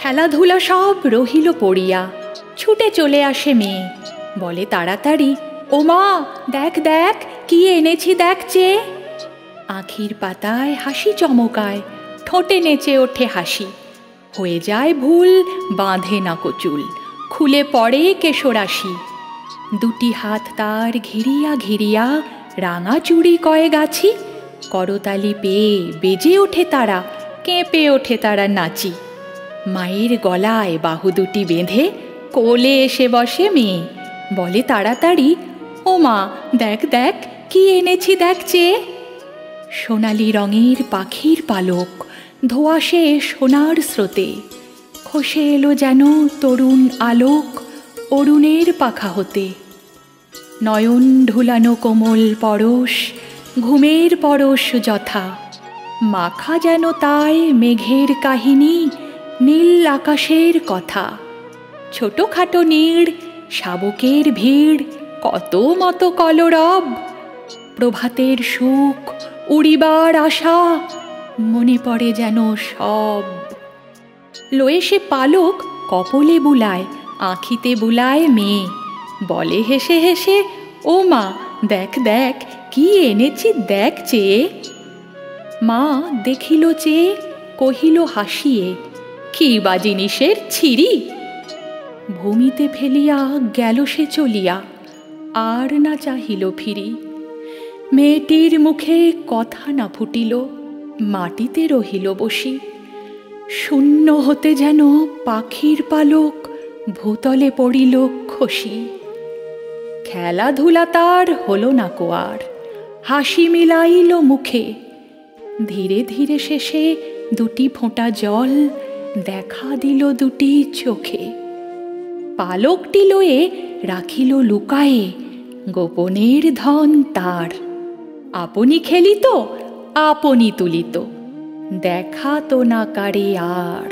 খেলাধুলা সব রহিল পড়িয়া, ছুটে চলে আসে মেয়ে, বলে তাড়াতাড়ি, ও মা, দেখ দেখ কি এনেছি দেখ চেয়ে। আখির পাতায় হাসি চমকায়, ঠোঁটে নেচে ওঠে হাসি, হয়ে যায় ভুল, বাঁধে না কচুল, খুলে পড়ে কেশরাশি। দুটি হাত তার ঘিরিয়া ঘিরিয়া রাঙা চুড়ি কয়ে গাছি, করতালি পেয়ে বেজে ওঠে তারা, কেঁপে ওঠে তারা নাচি। মায়ের গলায় বাহু দুটি বেঁধে কোলে এসে বসে মেয়ে, বলে তাড়াতাড়ি, ও মা, দেখ দেখ কি এনেছি দেখ চেয়ে। সোনালি রঙের পাখির পালক ধোঁয়াশে সোনার স্রোতে, খসে এলো যেন তরুণ আলোক অরুণের পাখা হতে। নয়ন ঢুলানো কোমল পরশ, ঘুমের পরশ যথা, মাখা যেন তাই মেঘের কাহিনী, নীল আকাশের কথা। ছোটখাটো নীড়, শাবকের ভিড়, কত মতো কলরব, প্রভাতের সুখ, উড়িবার আশা, মনে পড়ে যেন সব। লয়ে সে পালক কপলে বুলায়, আঁখিতে বুলায় মেয়ে, বলে হেসে হেসে, ও মা, দেখ দেখ কি এনেছি দেখ চেয়ে। মা দেখিল চেয়ে, কহিল হাসিয়ে, কি বা জিনিসের ছিরি। ভূমিতে ফেলিয়া গেল সে চলিয়া, আর না চাহিল ফিরি। মেয়েটির মুখে কথা না ফুটিল, মাটিতে রহিল বসি। শূন্য হতে যেন পাখির পালক ভূতলে পড়িল খসি। খেলাধুলা তার হলো না কোয়ার, হাসি মিলাইল মুখে। ধীরে ধীরে শেষে দুটি ফোঁটা জল দেখা দিল দুটি চোখে। পালকটি লয়ে রাখিল লুকায়ে গোপনের ধন তার। আপনি খেলিত, আপনি তুলিত, দেখা তো না কারে আর।